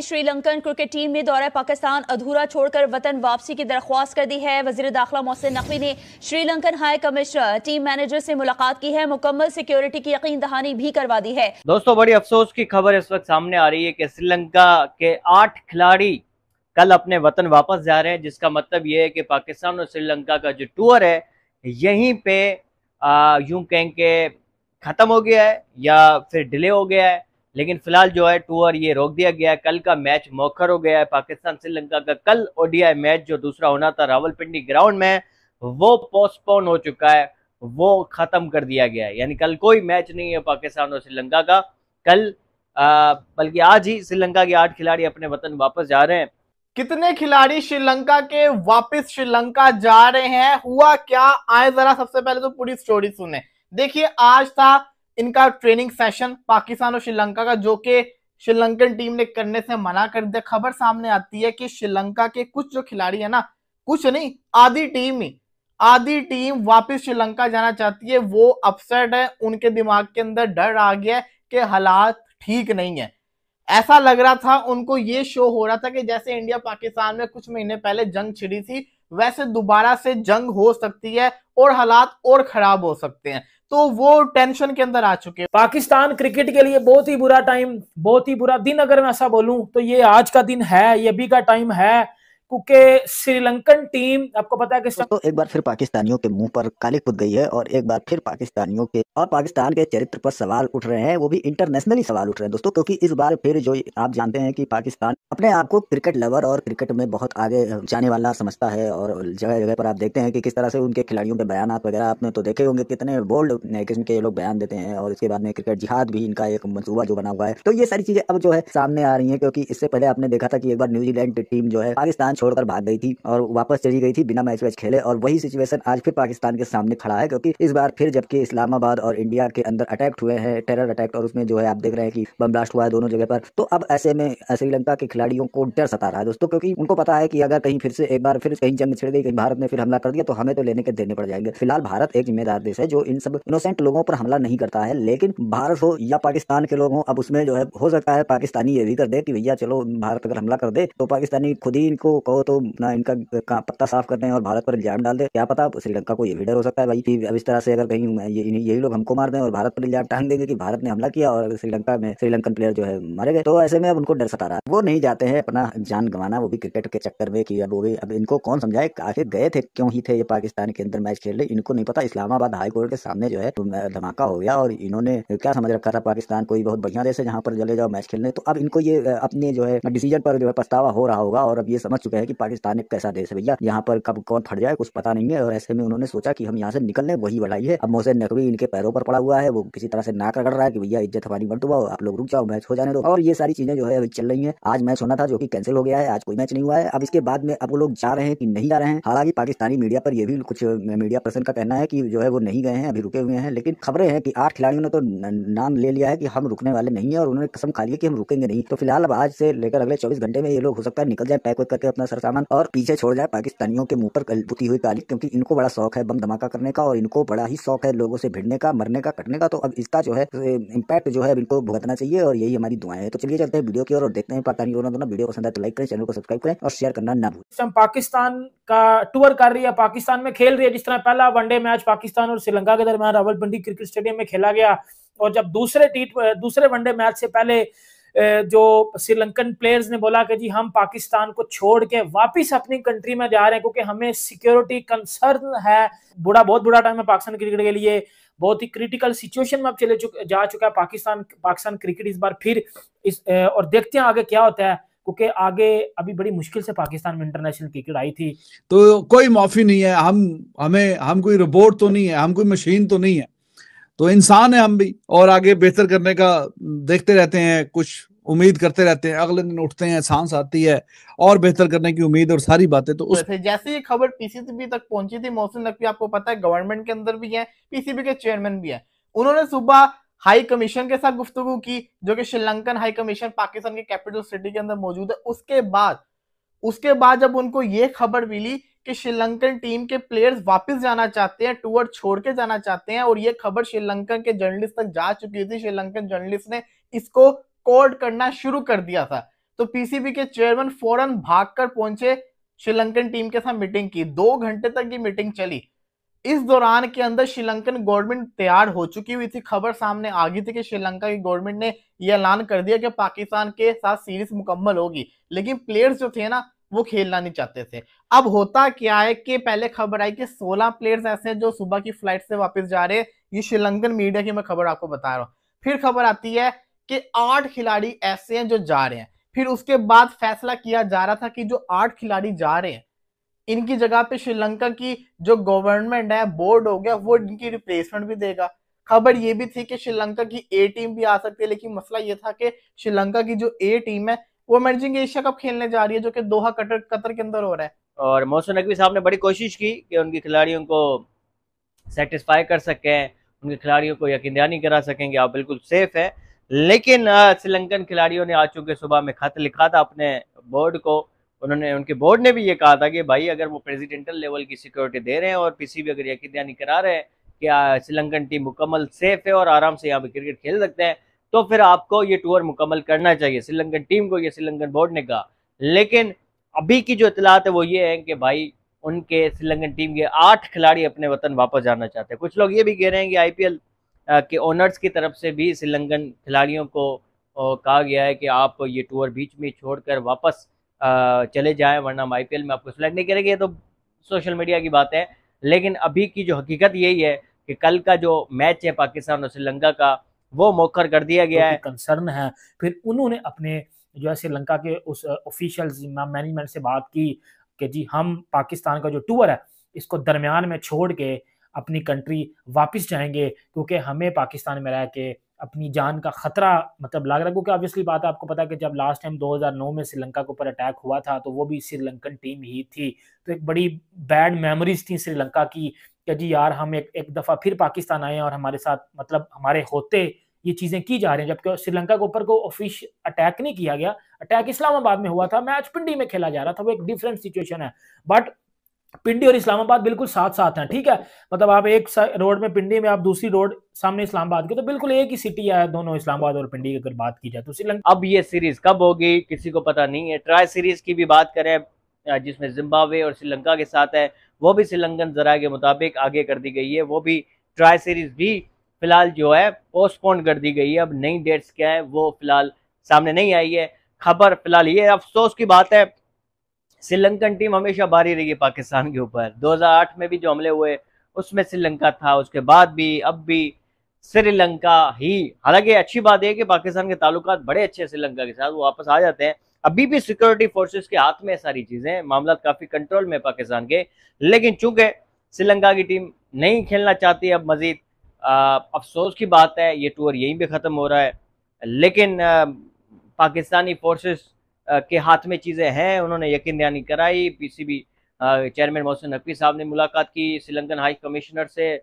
Sri Lankan cricket team ने दौरा पाकिस्तान अधूरा छोड़कर वतन वापसी की दरख्वास्त कर दी है। वजीर दाखिला मोहसिन नकवी ने Sri Lankan high commissioner team manager से मुलाकात की है। मुकम्मल सिक्योरिटी की यकीन दहानी भी करवा दी है। दोस्तों, बड़ी अफसोस की खबर इस वक्त सामने आ रही है कि श्रीलंका के 8 खिलाड़ी कल अपने वतन वापस जा रहे हैं, जिसका मतलब यह है कि पाकिस्तान और श्रीलंका का जो टूर है यहीं पे यूं कहें कि खत्म हो गया है या फिर डिले हो गया है। लेकिन फिलहाल जो है टूर ये रोक दिया गया है। कल का मैच मौखर हो गया है। पाकिस्तान श्रीलंका का कल ओडीआई मैच जो दूसरा होना था रावलपिंडी ग्राउंड में, वो पोस्टपोन हो चुका है, वो खत्म कर दिया गया है। यानी कल कोई मैच नहीं है पाकिस्तान और श्रीलंका का। कल बल्कि आज ही श्रीलंका के 8 खिलाड़ी अपने वतन वापस जा रहे हैं। कितने खिलाड़ी श्रीलंका के वापस श्रीलंका जा रहे हैं, हुआ क्या, आए जरा सबसे पहले तो पूरी स्टोरी सुने। देखिए, आज था इनका ट्रेनिंग सेशन पाकिस्तान और श्रीलंका का, जो कि श्रीलंकन टीम ने करने से मना कर दिया। खबर सामने आती है कि श्रीलंका के कुछ जो खिलाड़ी है ना, कुछ नहीं, आधी टीम वापस श्रीलंका जाना चाहती है। वो अपसेट है, उनके दिमाग के अंदर डर आ गया कि हालात ठीक नहीं है। ऐसा लग रहा था उनको, ये शो हो रहा था कि जैसे इंडिया पाकिस्तान में कुछ महीने पहले जंग छिड़ी थी, वैसे दोबारा से जंग हो सकती है और हालात और खराब हो सकते हैं। तो वो टेंशन के अंदर आ चुके हैं। पाकिस्तान क्रिकेट के लिए बहुत ही बुरा टाइम, बहुत ही बुरा दिन अगर मैं ऐसा बोलूं तो ये आज का दिन है, ये भी का टाइम है, क्योंकि श्रीलंकन टीम आपको पता है कि तो एक बार फिर पाकिस्तानियों के मुंह पर काली पुत गई है और एक बार फिर पाकिस्तानियों के और पाकिस्तान के चरित्र पर सवाल उठ रहे हैं, वो भी इंटरनेशनली सवाल उठ रहे हैं दोस्तों। क्योंकि इस बार फिर जो आप जानते हैं कि पाकिस्तान अपने आप को क्रिकेट लवर और क्रिकेट में बहुत आगे जाने वाला समझता है, और जगह जगह पर आप देखते हैं कि किस तरह से उनके खिलाड़ियों के बयान वगैरह आपने तो देखे होंगे, कितने बोल्ड किस्म के लोग बयान देते हैं। और इसके बाद में क्रिकेट जिहाद भी इनका एक मंसूबा जो बना हुआ है। तो ये सारी चीजें अब जो है सामने आ रही है, क्योंकि इससे पहले आपने देखा था कि एक बार न्यूजीलैंड टीम जो है पाकिस्तान छोड़कर भाग गई थी और वापस चली गई थी बिना मैच खेले, और वही सिचुएशन आज फिर पाकिस्तान के सामने खड़ा है। क्योंकि इस बार फिर जबकि इस्लामाबाद और इंडिया के अंदर अटैक हुए हैं, टेरर अटैक, और उसमें जो है आप देख रहे हैं कि बम ब्लास्ट हुआ है दोनों जगह पर। तो अब ऐसे में श्रीलंका के खिलाड़ियों को डर सता रहा है दोस्तों, क्योंकि उनको पता है कि अगर कहीं फिर से एक बार फिर कहीं जंग छिड़ गई, कहीं भारत ने फिर हमला कर दिया तो हमें तो लेने के देने पड़ जाएंगे। फिलहाल भारत एक जिम्मेदार देश है जो इन सब इनोसेंट लोगों पर हमला नहीं करता है, लेकिन भारत हो या पाकिस्तान के लोग हो, अब उसमें जो है हो सकता है पाकिस्तानी ये भी कर दे कि भैया चलो भारत अगर हमला कर दे तो पाकिस्तानी खुद ही इनको कहो तो ना इनका पत्ता साफ करते हैं और भारत पर इल्जाम डाल दे। क्या पता श्रीलंका को ये भी डर हो सकता है भाई कि अब इस तरह से अगर कहीं यही लोग हमको मार दें और भारत पर इल्जाम टांग देंगे कि भारत ने हमला किया और श्रीलंका में श्रीलंकन प्लेयर जो है मारे गए। तो ऐसे में अब उनको डर सता रहा है, वो नहीं जाते हैं अपना जान गंवाना, वो भी क्रिकेट के चक्कर में कि अब इनको कौन समझाए, आखिर गए थे क्यों ही थे ये पाकिस्तान के अंदर मैच खेलने, इनको नहीं पता। इस्लामाबाद हाई कोर्ट के सामने जो है धमाका हो गया और इन्होंने क्या समझ रखा था पाकिस्तान कोई बहुत बढ़िया देश है जहाँ पर चले जाओ मैच खेलने। तो अब इनको ये अपने जो है डिसीजन पर जो है पछतावा हो रहा होगा, और अब ये समझ चुके हैं कि पाकिस्तान एक कैसा देश है भैया, यहाँ पर कब कौन फट जाए कुछ पता नहीं है। और ऐसे में उन्होंने सोचा कि हम यहाँ से निकलने वही बढ़ाई है। अब मोहसिन नकवी इनके पैरों पर पड़ा हुआ है, वो किसी तरह से नाक रगड़ रहा है कि भैया इज्जत हमारी मत डुबाओ, आप लोग रुक जाओ, मैच हो जाने दो। और ये सारी चीजें जो है अभी चल रही है। आज मैच होना था जो कि कैंसिल हो गया है, आज कोई मैच नहीं हुआ है। अब इसके बाद में अब वो लोग जा रहे हैं कि नहीं जा रहे हैं। हालांकि पाकिस्तानी मीडिया पर ये भी कुछ मीडिया पर्सन का कहना है कि जो है वो नहीं गए हैं, अभी रुके हुए हैं। लेकिन खबरें हैं कि 8 खिलाड़ियों ने तो नाम ले लिया है कि हम रुकने वाले नहीं है, और उन्होंने कसम खा ली कि हम रुकेंगे नहीं। तो फिलहाल अब आज से लेकर अगले 24 घंटे में ये लोग हो सकता है निकल जाए पैक करके अपना सर सामान और पीछे छोड़ जाए पाकिस्तानियों के मुंह पर पुती हुई काली, क्योंकि इनको बड़ा शौक है बम धमाका करने का और इनको बड़ा ही शौक है लोगों से भिड़ने का, मरने का, कटने का। तो अब इसका जो है इम्पैक्ट जो है इनको भुगतना चाहिए, और यही हमारी दुआएं हैं। तो चलिए चलते हैं वीडियो की और देखते हैं पाकिस्तानी दोनों। वीडियो पसंद आए तो लाइक करें, चैनल को सब्सक्राइब करें और शेयर करना ना भूलें। पाकिस्तान का टूर कर रही है, पाकिस्तान में खेल रही है। जिस तरह पहला वनडे मैच पाकिस्तान और श्रीलंका के दरमियान रावलपिंडी क्रिकेट स्टेडियम में खेला गया, और जब दूसरे वनडे मैच से पहले जो श्रीलंकन प्लेयर्स ने बोला कि जी हम पाकिस्तान को छोड़ के वापस अपनी कंट्री में जा रहे हैं क्योंकि हमें सिक्योरिटी कंसर्न है। बहुत बुरा टाइम है पाकिस्तान क्रिकेट के लिए, बहुत ही क्रिटिकल सिचुएशन में अब जा चुका है पाकिस्तान क्रिकेट इस बार फिर और देखते हैं आगे क्या होता है, क्योंकि आगे अभी बड़ी मुश्किल से पाकिस्तान में इंटरनेशनल क्रिकेट आई थी। तो कोई माफी नहीं है, हम कोई रोबोट तो नहीं है, हम कोई मशीन तो नहीं है, तो इंसान है हम भी, और आगे बेहतर करने का देखते रहते हैं, कुछ उम्मीद करते रहते हैं, अगले दिन उठते हैं, सांस आती है और बेहतर करने की उम्मीद और सारी बातें। तो जैसे ये खबर पीसीबी तक पहुंची थी, मोहसिन नकवी आपको पता है गवर्नमेंट के अंदर भी है, पीसीबी के चेयरमैन भी है, उन्होंने सुबह हाई कमीशन के साथ गुफ्तगू की, जो कि श्रीलंकन हाई कमीशन पाकिस्तान के कैपिटल सिटी के अंदर मौजूद है। उसके बाद जब उनको ये खबर मिली कि श्रीलंकन टीम के प्लेयर्स वापस जाना चाहते हैं, टूर छोड़ के जाना चाहते हैं, और ये खबर श्रीलंकन के जर्नलिस्ट तक जा चुकी थी, श्रीलंकन जर्नलिस्ट ने इसको कोड करना शुरू कर दिया था। तो पीसीबी के चेयरमैन फौरन भागकर पहुंचे, श्रीलंकन टीम के साथ मीटिंग की। 2 घंटे तक ये मीटिंग चली। इस दौरान के अंदर श्रीलंकन गवर्नमेंट तैयार हो चुकी हुई थी। खबर सामने आ गई थी कि श्रीलंका की गवर्नमेंट ने यह ऐलान कर दिया कि पाकिस्तान के साथ सीरीज मुकम्मल होगी, लेकिन प्लेयर्स जो थे ना वो खेलना नहीं चाहते थे। अब होता क्या है कि पहले खबर आई कि 16 प्लेयर्स ऐसे हैं जो सुबह की फ्लाइट से वापस जा रहे हैं। ये श्रीलंकन मीडिया की मैं खबर आपको बता रहा हूँ। फिर खबर आती है कि 8 खिलाड़ी ऐसे हैं जो जा रहे हैं। फिर उसके बाद फैसला किया जा रहा था कि जो 8 खिलाड़ी जा रहे हैं इनकी जगह पे श्रीलंका की जो गवर्नमेंट है, बोर्ड हो गया, वो इनकी रिप्लेसमेंट भी देगा। खबर ये भी थी कि श्रीलंका की ए टीम भी आ सकती है, लेकिन मसला ये था कि श्रीलंका की जो ए टीम है वो इमर्जिंग एशिया कप खेलने जा रही है, जो कि दोहा कतर के अंदर हो रहा है। और मोहसिन नकवी साहब ने बड़ी कोशिश की कि उनकी खिलाड़ियों को सेटिस्फाई कर सकें, उनके खिलाड़ियों को यकीन दहानी करा सकें कि आप बिल्कुल सेफ है। लेकिन श्रीलंकन खिलाड़ियों ने आज चूंकि सुबह में खत लिखा था अपने बोर्ड को, उनके बोर्ड ने भी ये कहा था कि भाई अगर वो प्रेसिडेंटल लेवल की सिक्योरिटी दे रहे हैं और पीसीबी अगर यकीन दहानी करा रहे हैं कि श्रीलंकन टीम मुकम्मल सेफ है और आराम से यहाँ पे क्रिकेट खेल सकते हैं, तो फिर आपको ये टूर मुकम्मल करना चाहिए। श्रीलंकन टीम को, ये श्रीलंकन बोर्ड ने कहा। लेकिन अभी की जो इतलात है वो ये है कि भाई उनके श्रीलंकन टीम के 8 खिलाड़ी अपने वतन वापस जाना चाहते हैं। कुछ लोग ये भी कह रहे हैं कि आईपीएल के ओनर्स की तरफ से भी श्रीलंकन खिलाड़ियों को कहा गया है कि आप ये टूर बीच में छोड़कर वापस चले जाएं, वरना हम आईपीएल में आपको सिलेक्ट नहीं करेंगे। ये तो सोशल मीडिया की बात है, लेकिन अभी की जो हकीकत यही है कि कल का जो मैच है पाकिस्तान और श्रीलंका का, वो मौखर कर दिया गया है। कंसर्न है। फिर उन्होंने अपने जो है श्रीलंका के उस ऑफिशियल्स मैनेजमेंट से बात की कि जी हम पाकिस्तान का जो टूर है इसको दरमियान में छोड़ के अपनी कंट्री वापस जाएंगे, क्योंकि हमें पाकिस्तान में रह के अपनी जान का खतरा मतलब लग रहा है। क्योंकि ऑब्वियसली बात है, आपको पता है कि जब लास्ट टाइम 2009 में श्रीलंका के ऊपर अटैक हुआ था तो वो भी श्रीलंकन टीम ही थी। तो एक बड़ी बैड मेमोरीज थी श्रीलंका की कि जी यार हम एक दफ़ा फिर पाकिस्तान आए और हमारे साथ मतलब हमारे होते ये चीज़ें की जा रही हैं, जबकि श्रीलंका के ऊपर को ऑफिशियल अटैक नहीं किया गया। अटैक इस्लामाबाद में हुआ था, मैच पिंडी में खेला जा रहा था, वो एक डिफरेंट सिचुएशन है। बट पिंडी और इस्लामाबाद बिल्कुल साथ साथ हैं, ठीक है। मतलब आप एक रोड में पिंडी में, आप दूसरी रोड सामने इस्लामाबाद के, तो बिल्कुल एक ही सिटी है दोनों, इस्लामाबाद और पिंडी की अगर बात की जाए तो श्रीलंका। अब ये सीरीज कब होगी किसी को पता नहीं है। ट्राई सीरीज की भी बात करें जिसमें जिम्बाब्वे और श्रीलंका के साथ है, वो भी श्रीलंकन जराये के मुताबिक आगे कर दी गई है। वो भी ट्राई सीरीज भी फिलहाल जो है पोस्टपोन कर दी गई है। अब नई डेट्स क्या है वो फिलहाल सामने नहीं आई है। खबर फिलहाल ये अफसोस की बात है, श्रीलंकन टीम हमेशा भारी रही है पाकिस्तान के ऊपर। 2008 में भी जो हमले हुए उसमें श्रीलंका था, उसके बाद भी अब भी श्रीलंका ही। हालांकि अच्छी बात है कि पाकिस्तान के ताल्लुकात बड़े अच्छे हैं श्रीलंका के साथ, वो वापस आ जाते हैं। अभी भी सिक्योरिटी फोर्सेस के हाथ में सारी चीजें, मामला काफी कंट्रोल में पाकिस्तान के। लेकिन चूंकि श्रीलंका की टीम नहीं खेलना चाहती अब मजीद, अफसोस की बात है ये टूर यहीं पे खत्म हो रहा है। लेकिन पाकिस्तानी फोर्सेस के हाथ में चीजें हैं, उन्होंने यकीन दहानी कराई। पीसीबी चेयरमैन मोहसिन नकवी साहब ने मुलाकात की श्रीलंकन हाई कमिश्नर से,